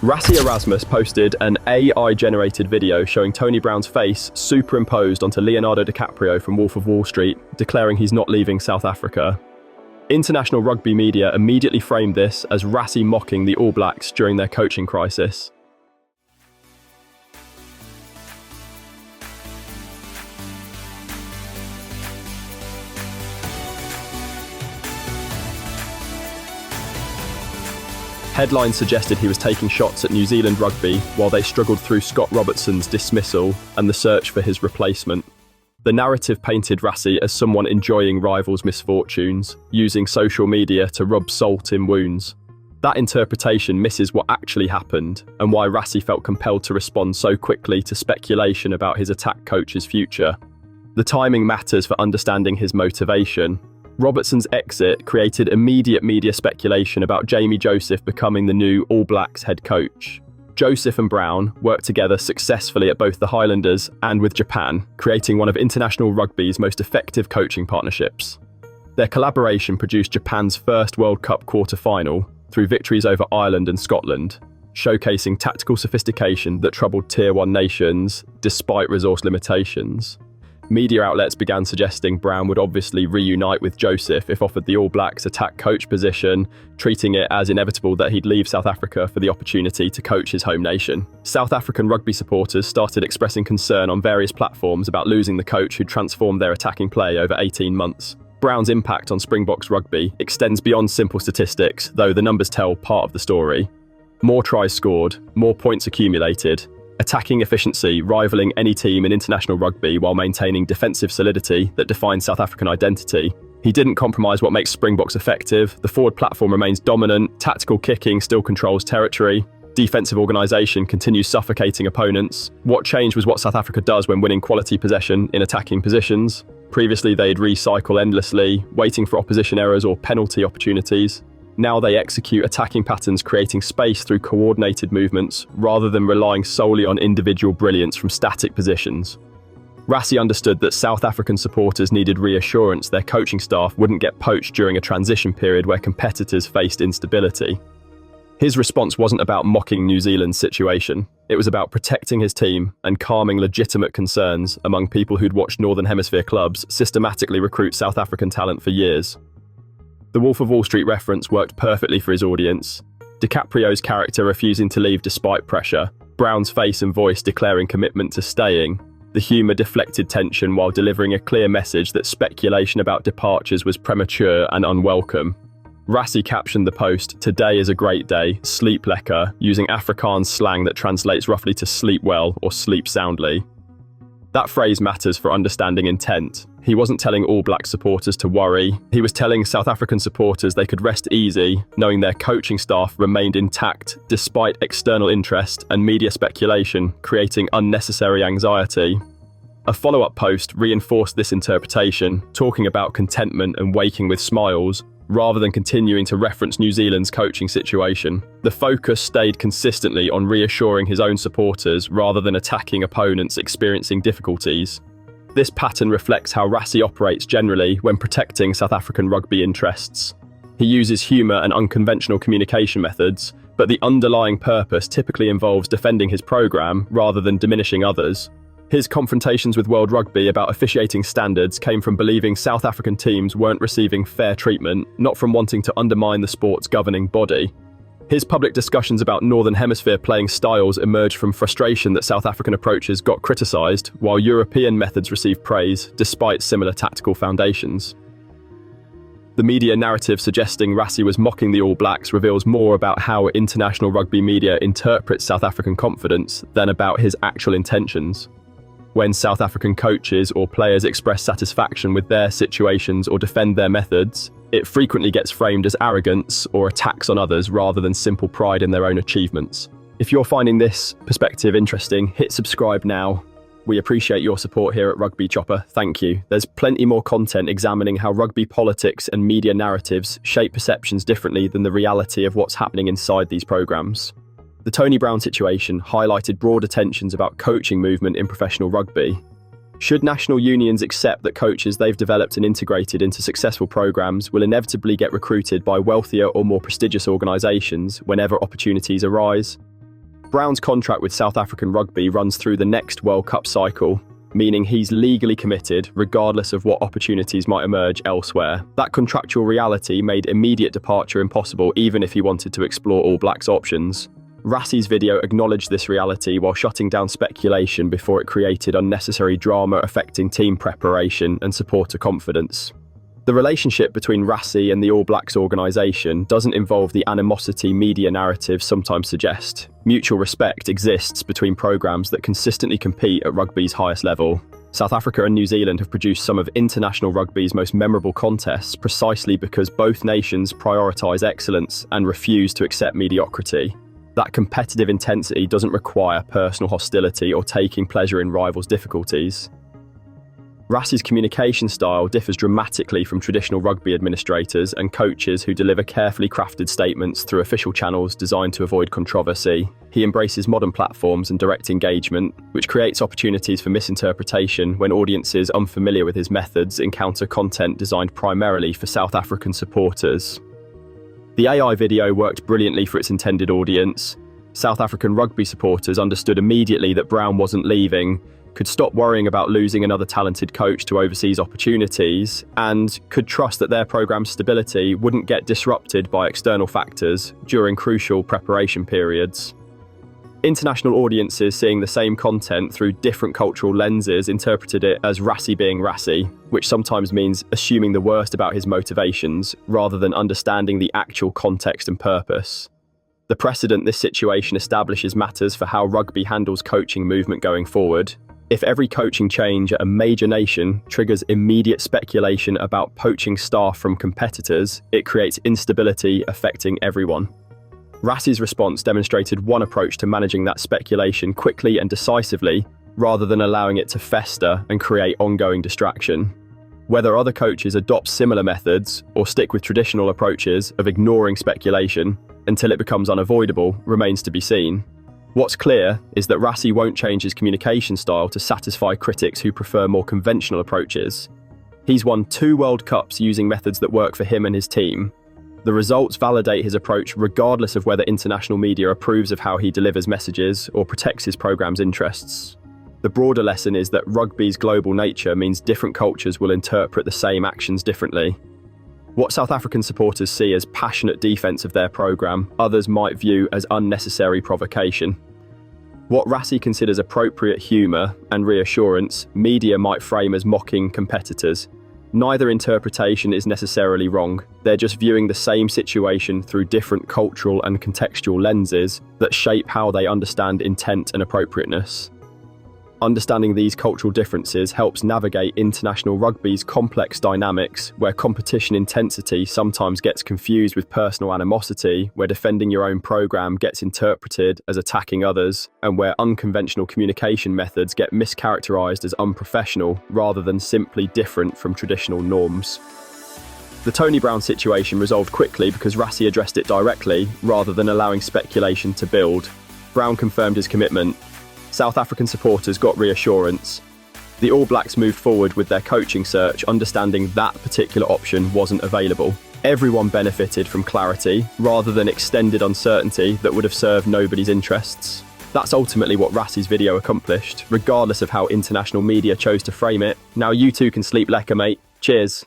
Rassie Erasmus posted an AI-generated video showing Tony Brown's face superimposed onto Leonardo DiCaprio from Wolf of Wall Street, declaring he's not leaving South Africa. International rugby media immediately framed this as Rassie mocking the All Blacks during their coaching crisis. Headlines suggested he was taking shots at New Zealand Rugby while they struggled through Scott Robertson's dismissal and the search for his replacement. The narrative painted Rassie as someone enjoying rivals' misfortunes, using social media to rub salt in wounds. That interpretation misses what actually happened and why Rassie felt compelled to respond so quickly to speculation about his attack coach's future. The timing matters for understanding his motivation. Robertson's exit created immediate media speculation about Jamie Joseph becoming the new All Blacks head coach. Joseph and Brown worked together successfully at both the Highlanders and with Japan, creating one of international rugby's most effective coaching partnerships. Their collaboration produced Japan's first World Cup quarter-final through victories over Ireland and Scotland, showcasing tactical sophistication that troubled Tier 1 nations despite resource limitations. Media outlets began suggesting Brown would obviously reunite with Joseph if offered the All Blacks attack coach position, treating it as inevitable that he'd leave South Africa for the opportunity to coach his home nation. South African rugby supporters started expressing concern on various platforms about losing the coach who'd transformed their attacking play over 18 months. Brown's impact on Springboks rugby extends beyond simple statistics, though the numbers tell part of the story. More tries scored, more points accumulated, attacking efficiency rivaling any team in international rugby while maintaining defensive solidity that defines South African identity. He didn't compromise what makes Springboks effective. The forward platform remains dominant, tactical kicking still controls territory, defensive organisation continues suffocating opponents. What changed was what South Africa does when winning quality possession in attacking positions. Previously they'd recycle endlessly, waiting for opposition errors or penalty opportunities. Now they execute attacking patterns, creating space through coordinated movements, rather than relying solely on individual brilliance from static positions. Rassie understood that South African supporters needed reassurance their coaching staff wouldn't get poached during a transition period where competitors faced instability. His response wasn't about mocking New Zealand's situation. It was about protecting his team and calming legitimate concerns among people who'd watched Northern Hemisphere clubs systematically recruit South African talent for years. The Wolf of Wall Street reference worked perfectly for his audience. DiCaprio's character refusing to leave despite pressure, Brown's face and voice declaring commitment to staying, the humour deflected tension while delivering a clear message that speculation about departures was premature and unwelcome. Rassie captioned the post, "Today is a great day, sleep lekker," using Afrikaans slang that translates roughly to sleep well or sleep soundly. That phrase matters for understanding intent. He wasn't telling All Black supporters to worry. He was telling South African supporters they could rest easy, knowing their coaching staff remained intact despite external interest and media speculation, creating unnecessary anxiety. A follow-up post reinforced this interpretation, talking about contentment and waking with smiles, rather than continuing to reference New Zealand's coaching situation. The focus stayed consistently on reassuring his own supporters rather than attacking opponents experiencing difficulties. This pattern reflects how Rassie operates generally when protecting South African rugby interests. He uses humour and unconventional communication methods, but the underlying purpose typically involves defending his programme rather than diminishing others. His confrontations with World Rugby about officiating standards came from believing South African teams weren't receiving fair treatment, not from wanting to undermine the sport's governing body. His public discussions about Northern Hemisphere playing styles emerged from frustration that South African approaches got criticised, while European methods received praise, despite similar tactical foundations. The media narrative suggesting Rassie was mocking the All Blacks reveals more about how international rugby media interprets South African confidence than about his actual intentions. When South African coaches or players express satisfaction with their situations or defend their methods, it frequently gets framed as arrogance or attacks on others rather than simple pride in their own achievements. If you're finding this perspective interesting, hit subscribe now. We appreciate your support here at Rugby Chopper. Thank you. There's plenty more content examining how rugby politics and media narratives shape perceptions differently than the reality of what's happening inside these programs. The Tony Brown situation highlighted broader tensions about coaching movement in professional rugby. Should national unions accept that coaches they've developed and integrated into successful programs will inevitably get recruited by wealthier or more prestigious organisations whenever opportunities arise? Brown's contract with South African Rugby runs through the next World Cup cycle, meaning he's legally committed regardless of what opportunities might emerge elsewhere. That contractual reality made immediate departure impossible even if he wanted to explore All Blacks options. Rassie's video acknowledged this reality while shutting down speculation before it created unnecessary drama affecting team preparation and supporter confidence. The relationship between Rassie and the All Blacks organisation doesn't involve the animosity media narratives sometimes suggest. Mutual respect exists between programmes that consistently compete at rugby's highest level. South Africa and New Zealand have produced some of international rugby's most memorable contests precisely because both nations prioritise excellence and refuse to accept mediocrity. That competitive intensity doesn't require personal hostility or taking pleasure in rivals' difficulties. Rassie's communication style differs dramatically from traditional rugby administrators and coaches who deliver carefully crafted statements through official channels designed to avoid controversy. He embraces modern platforms and direct engagement, which creates opportunities for misinterpretation when audiences unfamiliar with his methods encounter content designed primarily for South African supporters. The AI video worked brilliantly for its intended audience. South African rugby supporters understood immediately that Brown wasn't leaving, could stop worrying about losing another talented coach to overseas opportunities, and could trust that their programme's stability wouldn't get disrupted by external factors during crucial preparation periods. International audiences seeing the same content through different cultural lenses interpreted it as Rassie being Rassie, which sometimes means assuming the worst about his motivations rather than understanding the actual context and purpose. The precedent this situation establishes matters for how rugby handles coaching movement going forward. If every coaching change at a major nation triggers immediate speculation about poaching staff from competitors, it creates instability affecting everyone. Rassie's response demonstrated one approach to managing that speculation quickly and decisively, rather than allowing it to fester and create ongoing distraction. Whether other coaches adopt similar methods or stick with traditional approaches of ignoring speculation until it becomes unavoidable remains to be seen. What's clear is that Rassie won't change his communication style to satisfy critics who prefer more conventional approaches. He's won 2 World Cups using methods that work for him and his team. The results validate his approach regardless of whether international media approves of how he delivers messages or protects his programme's interests. The broader lesson is that rugby's global nature means different cultures will interpret the same actions differently. What South African supporters see as passionate defence of their programme, others might view as unnecessary provocation. What Rassie considers appropriate humour and reassurance, media might frame as mocking competitors. Neither interpretation is necessarily wrong. They're just viewing the same situation through different cultural and contextual lenses that shape how they understand intent and appropriateness. Understanding these cultural differences helps navigate international rugby's complex dynamics, where competition intensity sometimes gets confused with personal animosity, where defending your own programme gets interpreted as attacking others, and where unconventional communication methods get mischaracterised as unprofessional rather than simply different from traditional norms. The Tony Brown situation resolved quickly because Rassie addressed it directly rather than allowing speculation to build. Brown confirmed his commitment. South African supporters got reassurance. The All Blacks moved forward with their coaching search, understanding that particular option wasn't available. Everyone benefited from clarity, rather than extended uncertainty that would have served nobody's interests. That's ultimately what Rassie's video accomplished, regardless of how international media chose to frame it. Now you too can sleep lekker, mate. Cheers.